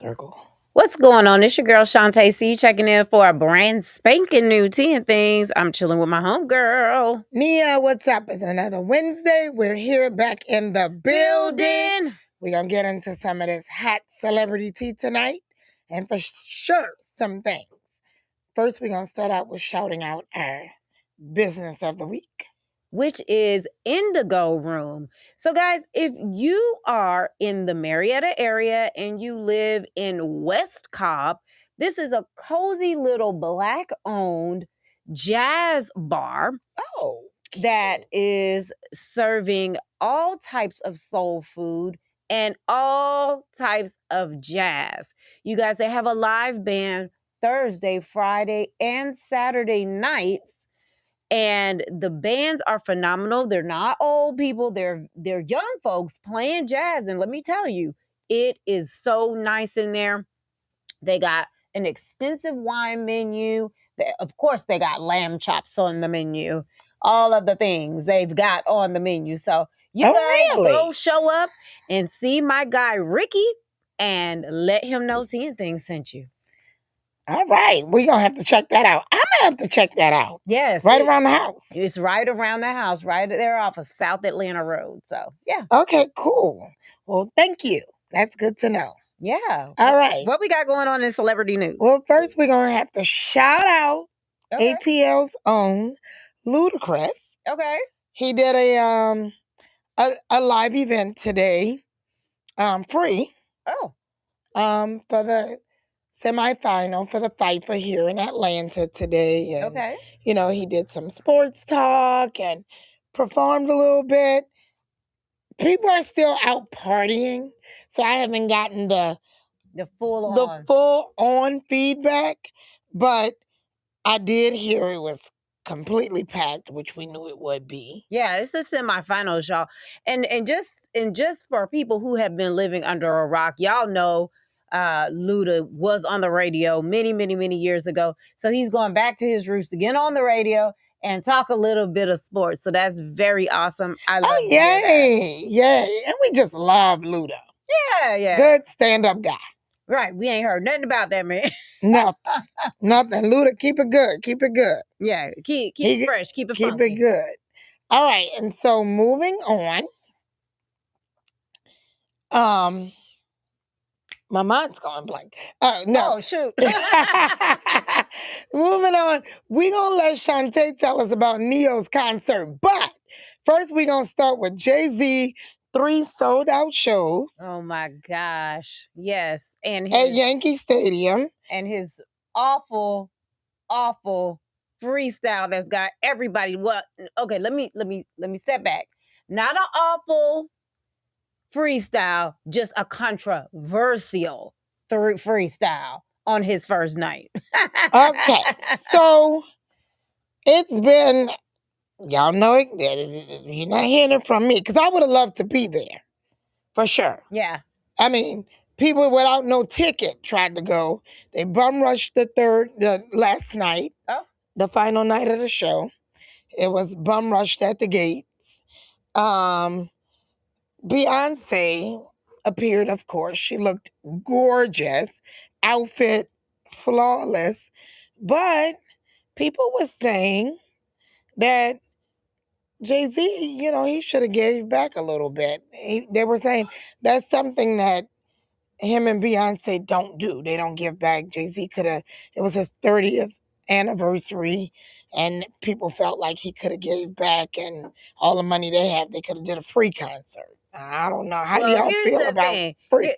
Circle. What's going on? It's your girl Shantae C checking in for a brand spanking new tea and things. I'm chilling with my homegirl. Nia, what's up? It's another Wednesday. We're here back in the building. We're going to get into some of this hot celebrity tea tonight. And for sure, some things. First, we're going to start out with shouting out our business of the week, which is Indigo Room. So, guys, if you are in the Marietta area and you live in West Cobb, this is a cozy little Black owned jazz bar. Oh, that is serving all types of soul food and all types of jazz. You guys, they have a live band Thursday, Friday, and Saturday nights. And the bands are phenomenal. They're not old people, they're young folks playing jazz. And let me tell you, it is so nice in there. They got an extensive wine menu. Of course, they got lamb chops on the menu. All of the things they've got on the menu. So you guys go show up and see my guy Ricky and let him know Tea and Things sent you. All right. We're going to have to check that out. I'm going to have to check that out. Yes. Right around the house. It's right around the house, right there off of South Atlanta Road. So, yeah. Okay, cool. Well, thank you. That's good to know. Yeah. All right. What we got going on in celebrity news? Well, first we're going to have to shout out ATL's own Ludacris. Okay. He did a live event today, free. Oh. For the semifinal for the fight for here in Atlanta today. And, okay. You know, he did some sports talk and performed a little bit. People are still out partying, so I haven't gotten the full on feedback, but I did hear it was completely packed, which we knew it would be. Yeah, it's a semifinals, y'all. And just for people who have been living under a rock, y'all know Luda was on the radio many years ago. So he's going back to his roots to get on the radio and talk a little bit of sports. So that's very awesome. I love yay. And we just love Luda. Yeah. Good stand-up guy. Right. We ain't heard nothing about that man. Nothing. Luda, keep it good. Keep it good. Yeah. Keep it fresh. Keep it funky. Keep it good. All right. And so moving on. My mind's going blank. No. Oh, shoot. Moving on. We're going to let Shantae tell us about Neo's concert. But first, we're going to start with Jay-Z. 3 sold out shows. Oh my gosh. Yes. And at Yankee Stadium. And his awful freestyle that's got everybody. Well, okay, let me step back. Not an awful freestyle, just a controversial freestyle on his first night. Okay. So it's been, y'all know it, you're not hearing it from me, because I would have loved to be there. For sure. Yeah. I mean, people without no ticket tried to go. They bum rushed the last night. Oh. The final night of the show. It was bum rushed at the gates. Beyonce appeared, of course. She looked gorgeous. Outfit flawless. But people were saying that Jay-Z, you know, he should have gave back a little bit. They were saying that's something that him and Beyonce don't do. They don't give back. Jay-Z could have, it was his 30th anniversary, and people felt like he could have gave back, and all the money they have, they could have did a free concert. I don't know. How do y'all feel about free?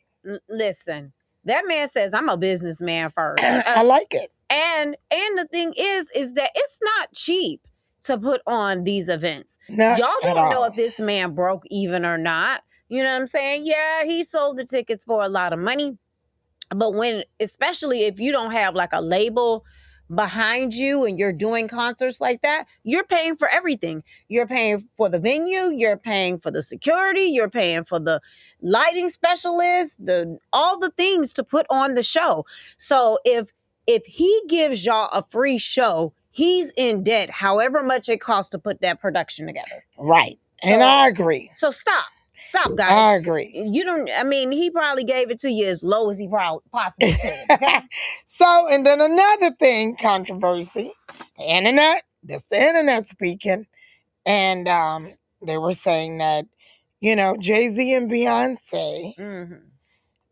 Listen, that man says, I'm a businessman first. I like it. And the thing is that it's not cheap to put on these events. Not y'all at don't know all. if this man broke even or not. You know what I'm saying? Yeah, he sold the tickets for a lot of money. But especially if you don't have like a label behind you and you're doing concerts like that, you're paying for everything. You're paying for the venue, you're paying for the security, you're paying for the lighting specialists, all the things to put on the show. So if he gives y'all a free show, he's in debt however much it costs to put that production together. Right. And I agree. So stop. Stop, guys. I agree. You don't. I mean, he probably gave it to you as low as he possibly could. Okay? So, and then another thing, controversy. The internet. This the internet speaking, and they were saying that, Jay-Z and Beyonce,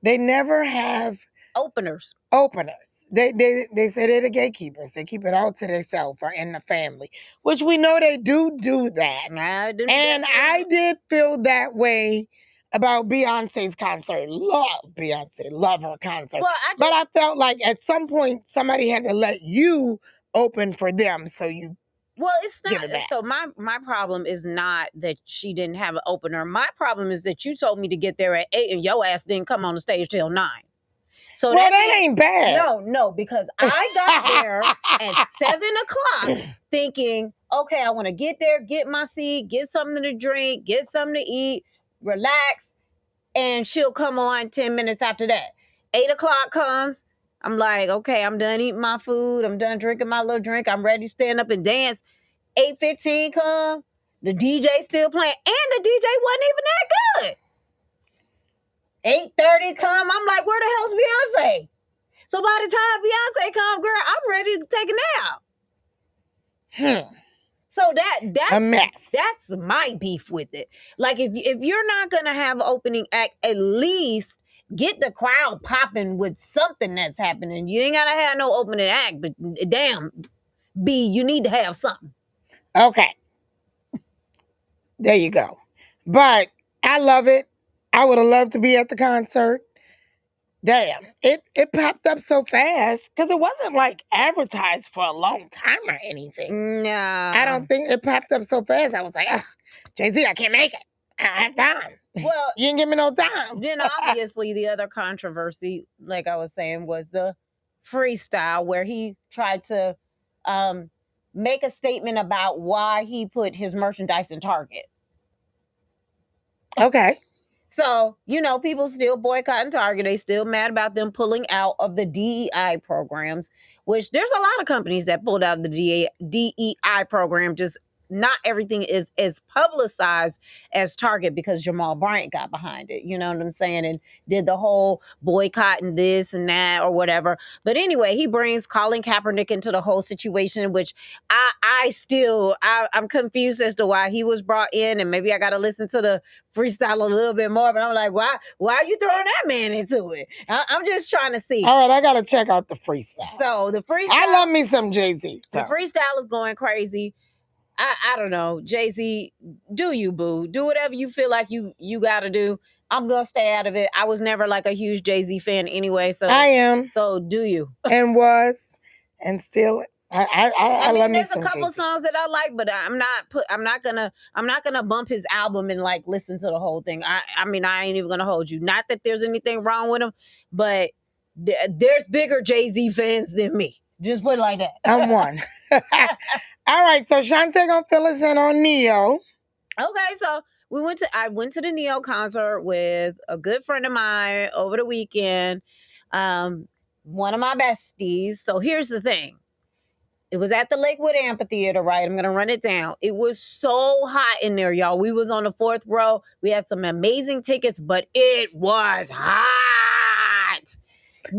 they never have openers. They say they're the gatekeepers. They keep it all to themselves or in the family, which we know they do that. I did feel that way about Beyonce's concert. Love Beyonce, love her concert. But I felt like at some point somebody had to let you open for them, so you. Well, it's not. So my problem is not that she didn't have an opener. My problem is that you told me to get there at 8 and your ass didn't come on the stage till 9. So that ain't bad. No, because I got there at 7 o'clock thinking, okay, I want to get there, get my seat, get something to drink, get something to eat, relax, and she'll come on 10 minutes after that. 8 o'clock comes. I'm like, okay, I'm done eating my food. I'm done drinking my little drink. I'm ready to stand up and dance. 8:15 come. The DJ still playing, and the DJ wasn't even that good. 8:30 come. I'm like, where the hell's Beyonce? So by the time Beyonce come, girl, I'm ready to take a nap. So that's a mess. That's my beef with it. Like if you're not gonna have an opening act, at least get the crowd popping with something that's happening. You ain't gotta have no opening act, but damn, B, you need to have something. Okay. There you go. But I love it. I would have loved to be at the concert. Damn, it popped up so fast because it wasn't like advertised for a long time or anything. No. I don't think it popped up so fast. I was like, Jay-Z, I can't make it. I don't have time. Well, you didn't give me no time. Then obviously the other controversy, like I was saying, was the freestyle where he tried to make a statement about why he put his merchandise in Target. Okay. So, people still boycotting Target. They still mad about them pulling out of the DEI programs, which there's a lot of companies that pulled out of the DEI program. Just not everything is as publicized as Target because Jamal Bryant got behind it. You know what I'm saying? And did the whole boycotting this and that or whatever. But anyway, he brings Colin Kaepernick into the whole situation, which I'm confused as to why he was brought in, and maybe I got to listen to the freestyle a little bit more, but I'm like, why are you throwing that man into it? I'm just trying to see. All right, I got to check out the freestyle. So the freestyle. I love me some Jay-Z. So. The freestyle is going crazy. I don't know. Jay-Z, do you, boo. Do whatever you feel like you got to do. I'm going to stay out of it. I was never like a huge Jay-Z fan anyway. So I am. So do you. And was. And still. I mean, love there's me a couple Jay-Z. songs that I like, but I'm not gonna bump his album and like listen to the whole thing. I mean, I ain't even gonna hold you. Not that there's anything wrong with him, but there's bigger Jay-Z fans than me. Just put it like that. I'm one. All right, so Shantae gonna fill us in on Neo. Okay, so I went to the Neo concert with a good friend of mine over the weekend. One of my besties. So here's the thing. It was at the Lakewood Amphitheater, right? I'm going to run it down. It was so hot in there, y'all. We was on the 4th row. We had some amazing tickets, but it was hot.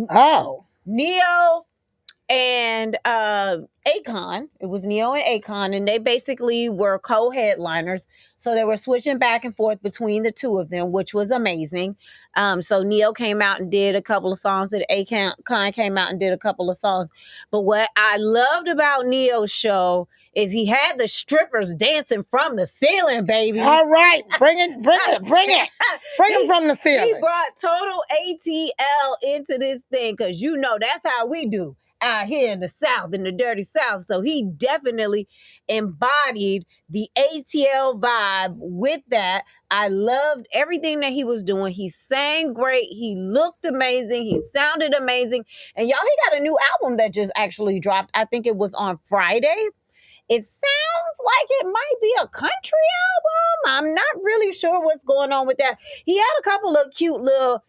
Oh. Neo and Akon. It was Neo and Akon, and they basically were co-headliners. So they were switching back and forth between the two of them, which was amazing. So Neo came out and did a couple of songs, that Akon came out and did a couple of songs. But what I loved about Neo's show is he had the strippers dancing from the ceiling, baby. All right, bring it. Bring them from the ceiling. He brought total ATL into this thing because that's how we do out here in the South, in the dirty South. So he definitely embodied the ATL vibe with that. I loved everything that he was doing. He sang great. He looked amazing. He sounded amazing. And y'all, he got a new album that just actually dropped. I think it was on Friday. It sounds like it might be a country album. I'm not really sure what's going on with that. He had a couple of cute little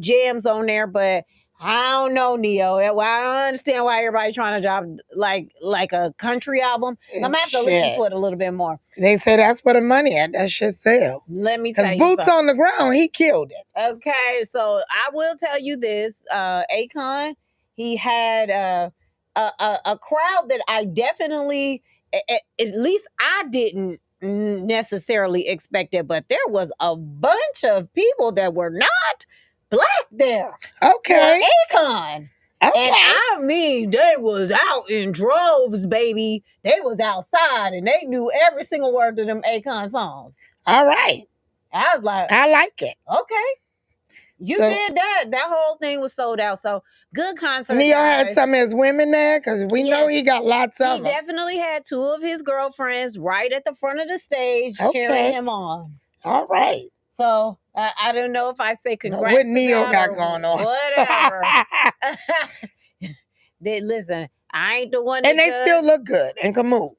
jams on there, but I don't know, Neo. Well, I don't understand why everybody's trying to drop like a country album. I'm gonna have to listen to it a little bit more. They say that's where the money at. That shit sell. Let me tell Because you Boots something. on the Ground, he killed it. Okay, so I will tell you this. Akon, he had a crowd that I definitely, at least I didn't necessarily expect it, but there was a bunch of people that were not black there. Okay. For Akon. Okay. And I mean, they was out in droves, baby. They was outside and they knew every single word of them Akon songs. All right. I was like, I like it. Okay. You did that. That whole thing was sold out. So good concert. Neo had some of his women there because we know he got lots of them. He definitely had two of his girlfriends right at the front of the stage cheering him on. All right. So I don't know if I say congrats. What Neo got going on? Whatever. Listen, I ain't the one. And they still look good and can move.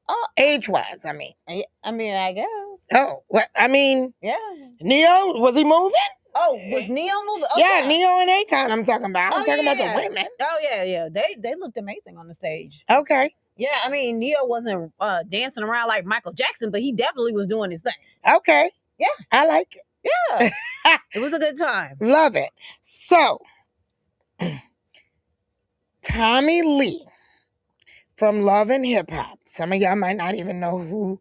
Oh, age-wise, I mean. I guess. Oh, well, I mean. Yeah. Neo, was he moving? Oh, was Neo moving? Oh, yeah, Neo and Akon I'm talking about. I'm talking about the women. Oh, yeah. They looked amazing on the stage. Okay. Yeah, I mean, Neo wasn't dancing around like Michael Jackson, but he definitely was doing his thing. Okay. Yeah. I like it. Yeah. It was a good time. Love it. So, Tommy Lee from Love and Hip Hop. Some of y'all might not even know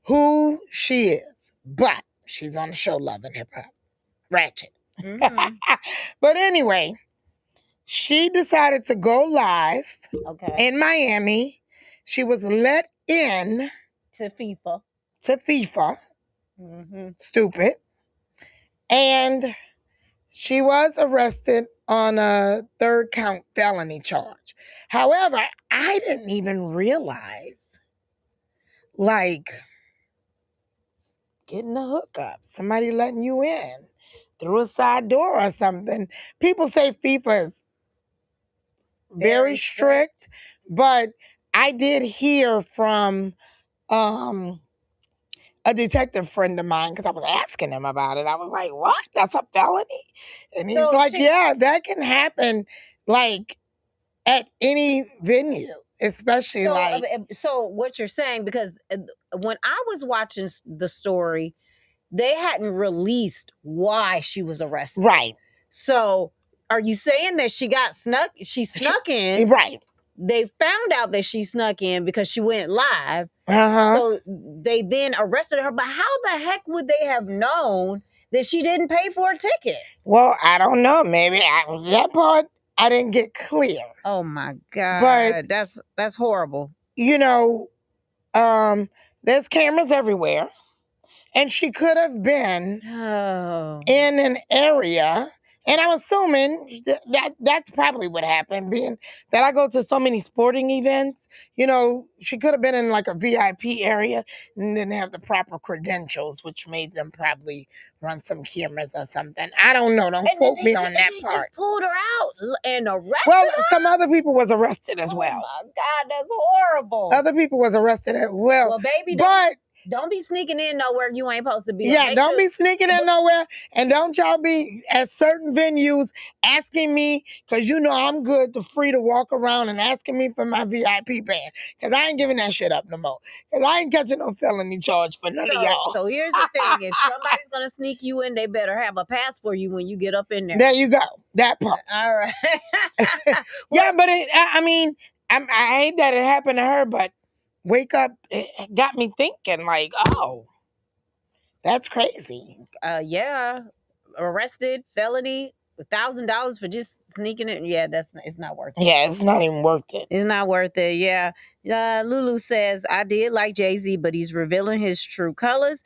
who she is, but she's on the show Love and Hip Hop. Ratchet. Mm-hmm. But anyway, she decided to go live in Miami. She was let in to FIFA. Mm-hmm. Stupid. And she was arrested on a 3rd count felony charge. However, I didn't even realize, like, getting a hookup, somebody letting you in through a side door or something. People say FIFA is very strict, but I did hear from a detective friend of mine, because I was asking him about it. I was like, what? That's a felony? And he's like, yeah, that can happen, like, at any venue, especially So what you're saying, because when I was watching the story, they hadn't released why she was arrested. Right. So are you saying that she snuck in? Right. They found out that she snuck in because she went live. So they then arrested her. But how the heck would they have known that she didn't pay for a ticket? Well, I don't know. Maybe that part I didn't get clear. Oh my God. But that's horrible. You know, there's cameras everywhere. And she could have been in an area, and I'm assuming that's probably what happened, being that I go to so many sporting events. You know, she could have been in like a VIP area and didn't have the proper credentials, which made them probably run some cameras or something. I don't know. Don't quote me on that part. Just pulled her out and arrested Well, her? some other people was arrested as well. Oh my God, that's horrible. Other people was arrested as well. Well, baby, don't be sneaking in nowhere you ain't supposed to be. Yeah, don't be sneaking in nowhere. And don't y'all be at certain venues asking me, because you know I'm good to free to walk around and asking me for my VIP band. Because I ain't giving that shit up no more. Because I ain't catching no felony charge for none of y'all. So here's the thing. If somebody's going to sneak you in, they better have a pass for you when you get up in there. There you go. That part. All right. Yeah, but I mean, I hate that it happened to her, but wake up, it got me thinking, like, oh, that's crazy. Yeah, arrested, felony, $1,000 for just sneaking it. Yeah, it's not worth it. Yeah, it's not even worth it. It's not worth it. Yeah. Lulu says, I did like Jay-Z, but he's revealing his true colors.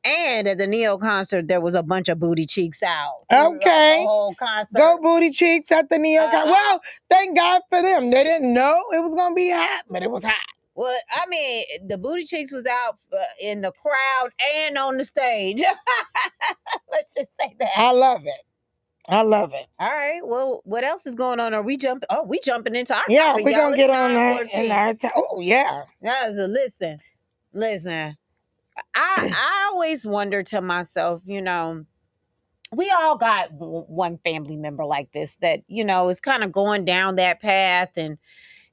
And at the Neo concert, there was a bunch of booty cheeks out. Okay. The whole concert. Go booty cheeks at the Neo concert. Well, thank God for them. They didn't know it was going to be hot, but it was hot. Well, I mean, the booty cheeks was out in the crowd and on the stage. Let's just say that. I love it. I love it. All right. Well, what else is going on? Are we jumping? Oh, we jumping into our yeah. topic, We're gonna get on there. Oh yeah. So listen. I always wonder to myself, you know, we all got one family member like this that, is kind of going down that path, and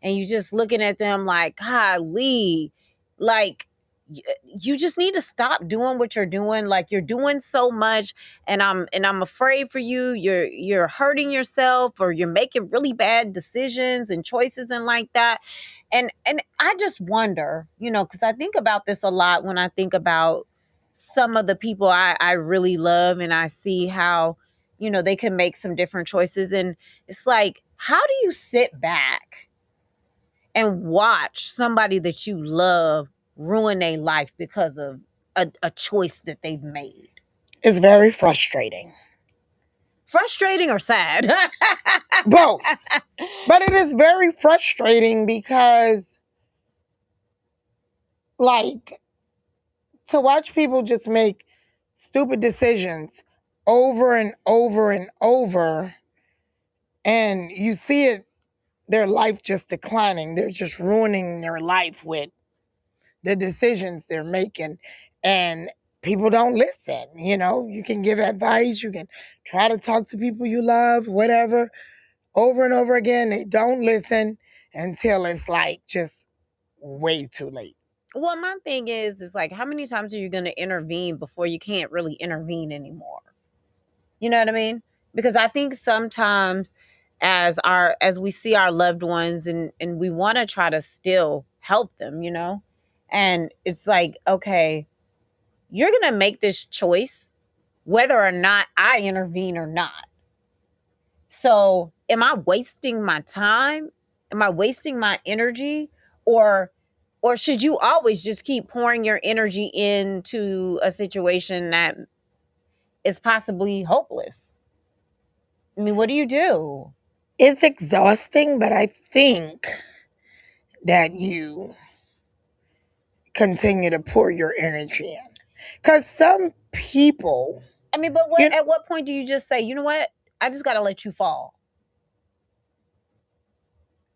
you just looking at them like, golly, like you just need to stop doing what you're doing. Like, you're doing so much, and I'm afraid for you. You're hurting yourself, or you're making really bad decisions and choices and like that. And I just wonder, because I think about this a lot when I think about some of the people I really love, and I see how, they can make some different choices. And it's like, how do you sit back and watch somebody that you love ruin their life because of a choice that they've made? It's very frustrating. Frustrating or sad? Both. But it is very frustrating because, like, to watch people just make stupid decisions over and over and over, and you see it, their life just declining. They're just ruining their life with the decisions they're making. And people don't listen. You can give advice, you can try to talk to people you love, whatever, over and over again. They don't listen until it's like just way too late. Well, my thing is like, how many times are you going to intervene before you can't really intervene anymore? You know what I mean? Because I think sometimes as we see our loved ones, and we want to try to still help them, and it's like, okay, you're going to make this choice whether or not I intervene or not. So, am I wasting my time? Am I wasting my energy? Or should you always just keep pouring your energy into a situation that is possibly hopeless? I mean, what do you do? It's exhausting, but I think that you continue to pour your energy in. Because some people, I mean, but you at what point do you just say, you know what? I just got to let you fall?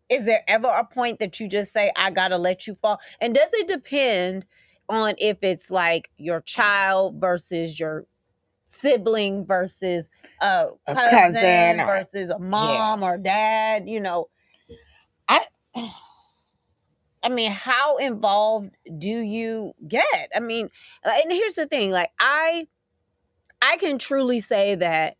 Is there ever a point that you just say, I got to let you fall? And does it depend on if it's like your child versus your sibling versus a a cousin, cousin or versus a yeah, mom or dad, I I mean, how involved do you get? I mean, and here's the thing, like I can truly say that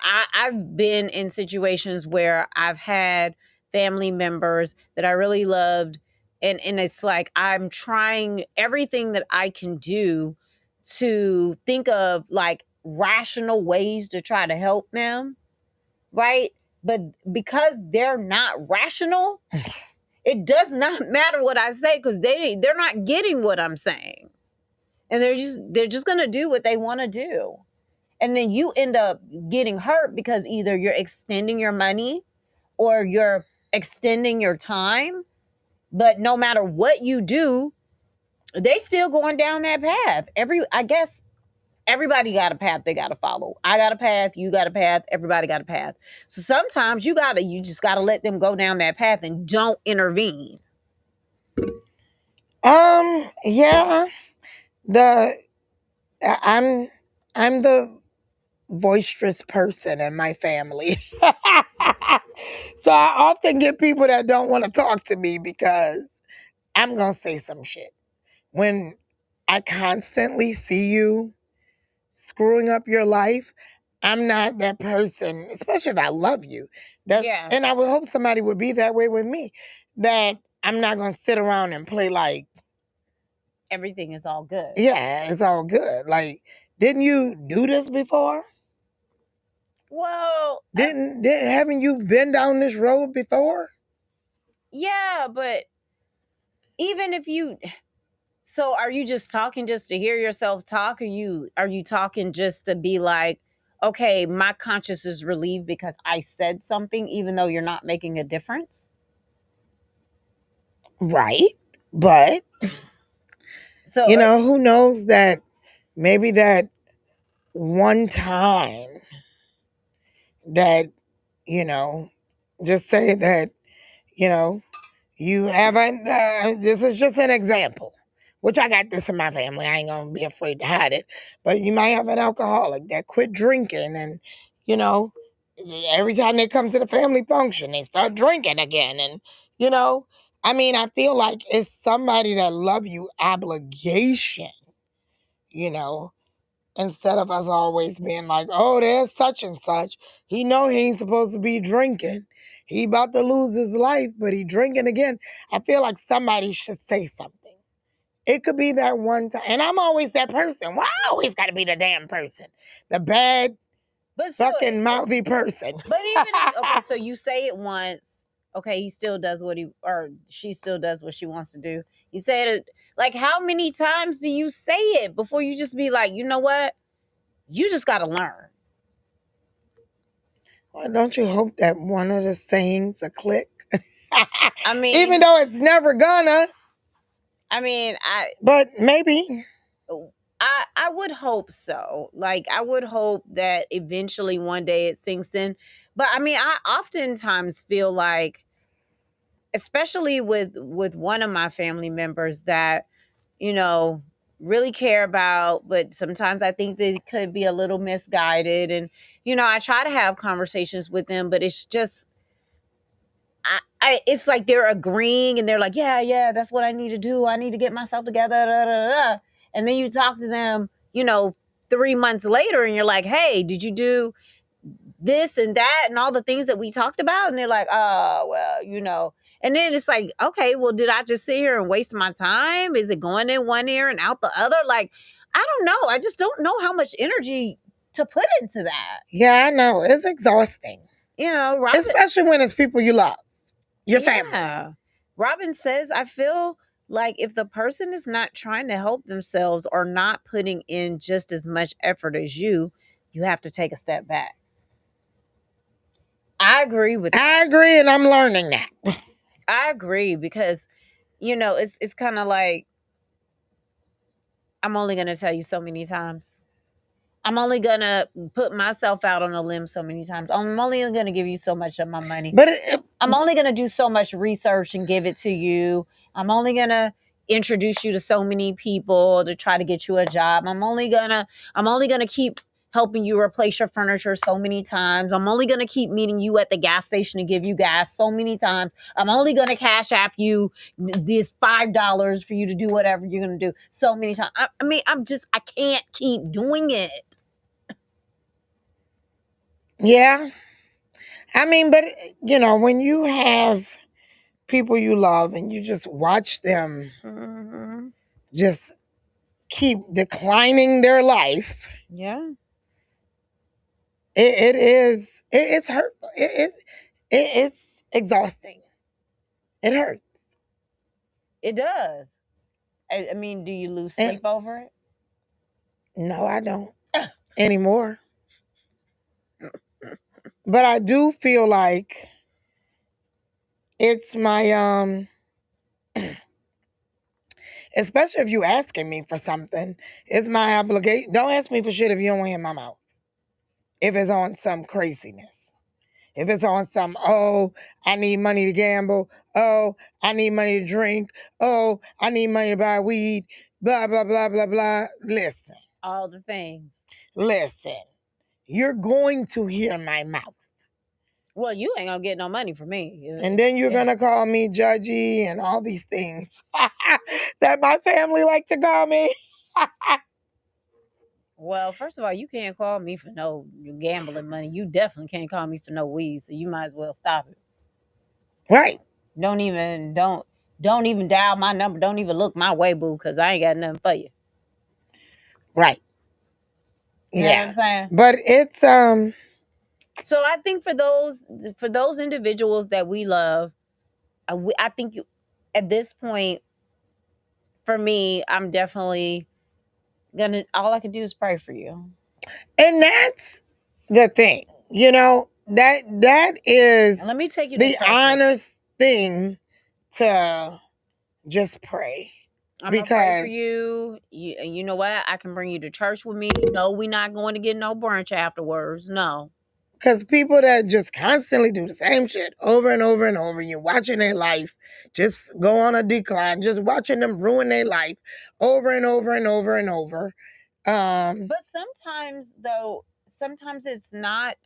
I've been in situations where I've had family members that I really loved, and it's like I'm trying everything that I can do to think of like rational ways to try to help them, right? But because they're not rational, it does not matter what I say, because they're not getting what I'm saying, and they're just gonna do what they want to do. And then you end up getting hurt because either you're extending your money or you're extending your time. But no matter what you do, they still going down that path. I guess everybody got a path they got to follow. I got a path, you got a path, everybody got a path. So sometimes you just got to let them go down that path and don't intervene. yeah, the I'm I'm the boisterous person in my family. So I often get people that don't want to talk to me because I'm going to say some shit. When I constantly see you screwing up your life, I'm not that person, especially if I love you. Yeah, And I would hope somebody would be that way with me, that I'm not going to sit around and play like, everything is all good. yeah, it's all good. Like, didn't you do this before? Well, Haven't you been down this road before? yeah, but even if you so are you just talking just to hear yourself talk? Are you talking just to be like, okay, my conscience is relieved because I said something even though you're not making a difference? Right. But, So who knows that maybe that one time that, you know, just say that, you know, you haven't, this is just an example. which I got this in my family. I ain't gonna be afraid to hide it. But you might have an alcoholic that quit drinking, and you know, every time they come to the family function, they start drinking again. And you know, I mean, I feel like it's somebody that love you obligation, you know, instead of us always being like, oh, there's such and such. He know he ain't supposed to be drinking. He about to lose his life, but he drinking again. I feel like somebody should say something. It could be that one time. And I'm always that person. Why I always got to be the damn person? The bad, But fucking mouthy person. But even if, okay, so you say it once, okay, he still does what he, or she still does what she wants to do. You say it, like, how many times do you say it before you just be like, you know what? You just got to learn. Well, don't you hope that one of the sayings a click? I mean, even though it's never gonna. I mean, but maybe. I would hope so. Like, I would hope that eventually one day it sinks in. But I mean, I oftentimes feel like, especially with one of my family members that, you know, really care about, but sometimes I think they could be a little misguided. And, you know, I try to have conversations with them, but it's just, it's like they're agreeing and they're like, yeah, that's what I need to do. I need to get myself together. Da, da, da, da. And then you talk to them, you know, 3 months later and you're like, hey, did you do this and that and all the things that we talked about? And they're like, oh, well, you know. And then it's like, okay, well, did I just sit here and waste my time? Is it going in one ear and out the other? Like, I don't know. I just don't know how much energy to put into that. Yeah, I know. It's exhausting. You know, especially when it's people you love, your family. Yeah. Robin says, I feel like if the person is not trying to help themselves or not putting in just as much effort as you have to take a step back. I agree with that. I agree, and I'm learning that. I agree because, you know, it's kind of like, I'm only going to tell you so many times. I'm only going to put myself out on a limb so many times. I'm only going to give you so much of my money. But I'm only going to do so much research and give it to you. I'm only going to introduce you to so many people to try to get you a job. I'm only going to keep helping you replace your furniture so many times. I'm only going to keep meeting you at the gas station to give you gas so many times. I'm only going to cash app you this $5 for you to do whatever you're going to do so many times. I mean, I can't keep doing it. Yeah. I mean, but, you know, when you have people you love and you just watch them just keep declining their life. Yeah. It's hurtful. It's exhausting. It hurts. It does. I mean, do you lose sleep over it? No, I don't anymore. But I do feel like it's my especially if you asking me for something, it's my obligation. Don't ask me for shit if you don't want in my mouth. If it's on some craziness. If it's on some, oh, I need money to gamble. Oh, I need money to drink. Oh, I need money to buy weed. Blah, blah, blah, blah, blah. Listen. All the things. Listen. You're going to hear my mouth. Well, you ain't gonna get no money from me. And then you're gonna call me judgy and all these things that my family like to call me. Well, first of all, you can't call me for no gambling money. You definitely can't call me for no weed, so you might as well stop it. Right. Don't even dial my number. Don't even look my way, boo, because I ain't got nothing for you. Right. You know what I'm saying? But it's So I think for those individuals that we love, I think at this point, for me, I'm definitely all I can do is pray for you. And that's the thing. You know, that is And let me take you the honest thing to just pray. I'm gonna pray for you. You know what? I can bring you to church with me. No, we're not going to get no brunch afterwards. No. Because people that just constantly do the same shit over and over and over, you're watching their life just go on a decline, just watching them ruin their life over and over and over and over. But sometimes though, sometimes it's not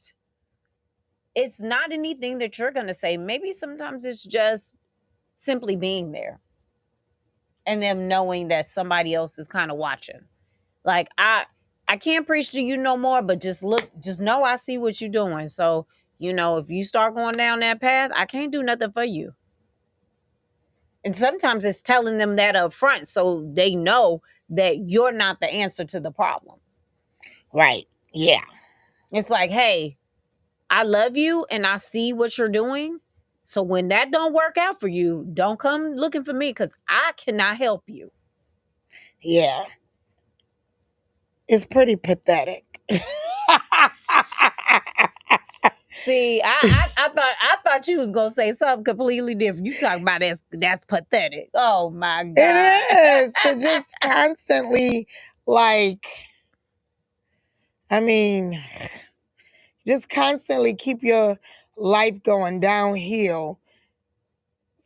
anything that you're going to say. Maybe sometimes it's just simply being there and them knowing that somebody else is kind of watching. Like I can't preach to you no more, but just look, just know I see what you're doing. So, if you start going down that path, I can't do nothing for you. And sometimes it's telling them that up front so they know that you're not the answer to the problem. Right. Yeah. It's like, hey, I love you and I see what you're doing. So when that don't work out for you, don't come looking for me because I cannot help you. Yeah. It's pretty pathetic. See, I thought you was gonna say something completely different. You talking about that's pathetic. Oh my god. It is to just constantly, like, I mean, just constantly keep your life going downhill.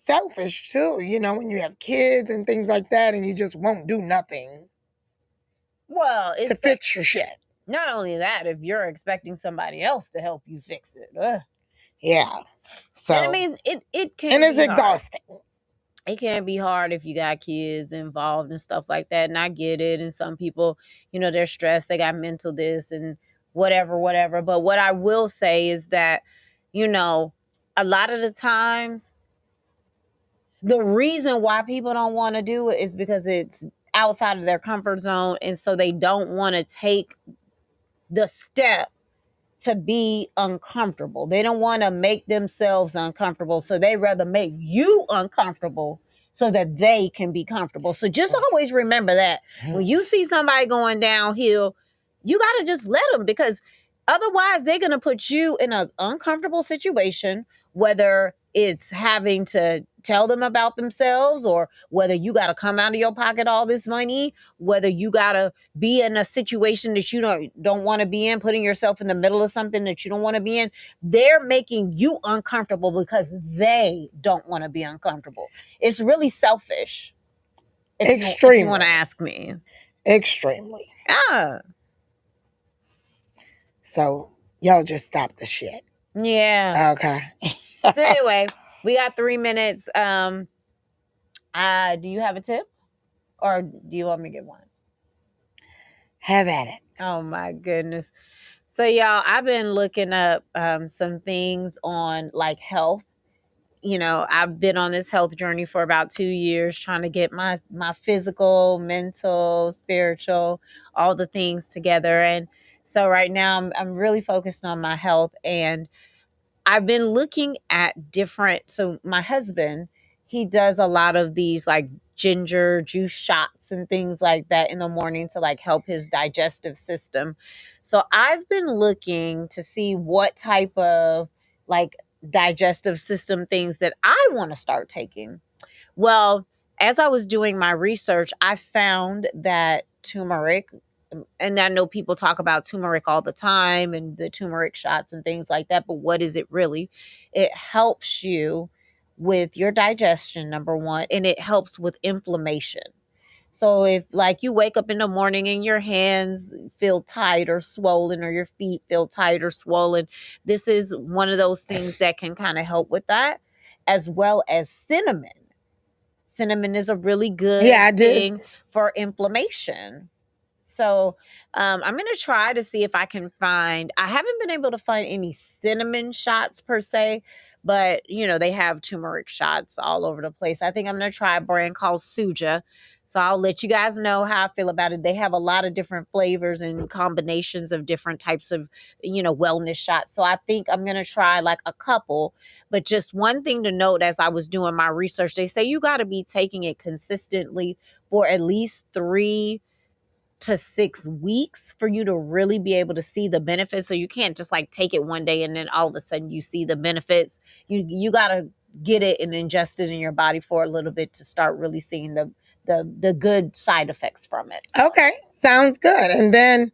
Selfish too, when you have kids and things like that, and you just won't do nothing Well, to it's fix your shit. not only that, if you're expecting somebody else to help you fix it. Yeah. So, And I mean, it can and it's be hard. exhausting. It can be hard if you got kids involved and stuff like that. And I get it. And some people, they're stressed, they got mental this and whatever, whatever. But what I will say is that, a lot of the times, the reason why people don't want to do it is because it's outside of their comfort zone. And so they don't want to take the step to be uncomfortable. They don't want to make themselves uncomfortable. So they rather make you uncomfortable so that they can be comfortable. So just always remember that when you see somebody going downhill, you got to just let them, because otherwise they're going to put you in an uncomfortable situation, whether it's having to tell them about themselves, or whether you got to come out of your pocket all this money, whether you got to be in a situation that you don't want to be in, putting yourself in the middle of something that you don't want to be in. They're making you uncomfortable because they don't want to be uncomfortable. It's really selfish. If you want to ask me. Extremely. Ah. So y'all just stop the shit. Yeah. Okay. So anyway, we got 3 minutes. Do you have a tip? Or do you want me to get one? Have at it. Oh my goodness. So y'all, I've been looking up some things on like health. I've been on this health journey for about 2 years, trying to get my physical, mental, spiritual, all the things together. And so right now I'm really focused on my health, and I've been looking at different. So my husband, he does a lot of these like ginger juice shots and things like that in the morning to like help his digestive system. So I've been looking to see what type of like digestive system things that I want to start taking. Well, as I was doing my research, I found that turmeric, and I know people talk about turmeric all the time and the turmeric shots and things like that, but what is it really? It helps you with your digestion, number one, and it helps with inflammation. So if like you wake up in the morning and your hands feel tight or swollen, or your feet feel tight or swollen, this is one of those things that can kind of help with that, as well as cinnamon. Cinnamon is a really good thing for inflammation. So I'm going to try to see if I can find, I haven't been able to find any cinnamon shots per se, but they have turmeric shots all over the place. I think I'm going to try a brand called Suja. So I'll let you guys know how I feel about it. They have a lot of different flavors and combinations of different types of, wellness shots. So I think I'm going to try like a couple. But just one thing to note, as I was doing my research, they say you got to be taking it consistently for at least 3 to 6 weeks for you to really be able to see the benefits. So you can't just like take it one day and then all of a sudden you see the benefits. You got to get it and ingest it in your body for a little bit to start really seeing the good side effects from it. Okay, sounds good. And then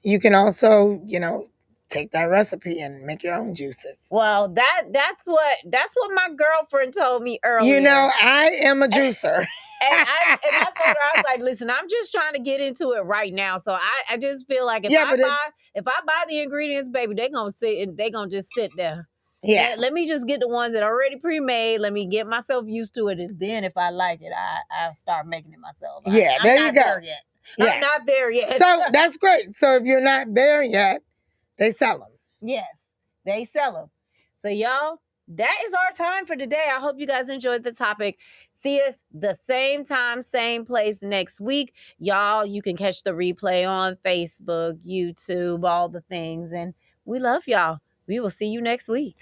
you can also, take that recipe and make your own juices. Well, that's what my girlfriend told me earlier. You know, I am a juicer. And I told her, I was like, listen, I'm just trying to get into it right now. So I just feel like if I buy the ingredients, baby, they're gonna sit and they're gonna just sit there. Yeah. Let me just get the ones that are already pre-made. Let me get myself used to it. And then if I like it, I'll start making it myself. Yeah, there you go. Yeah. I'm not there yet. So that's great. So if you're not there yet, they sell them. Yes, they sell them. So y'all, that is our time for today. I hope you guys enjoyed the topic. See us the same time, same place next week. Y'all, you can catch the replay on Facebook, YouTube, all the things. And we love y'all. We will see you next week.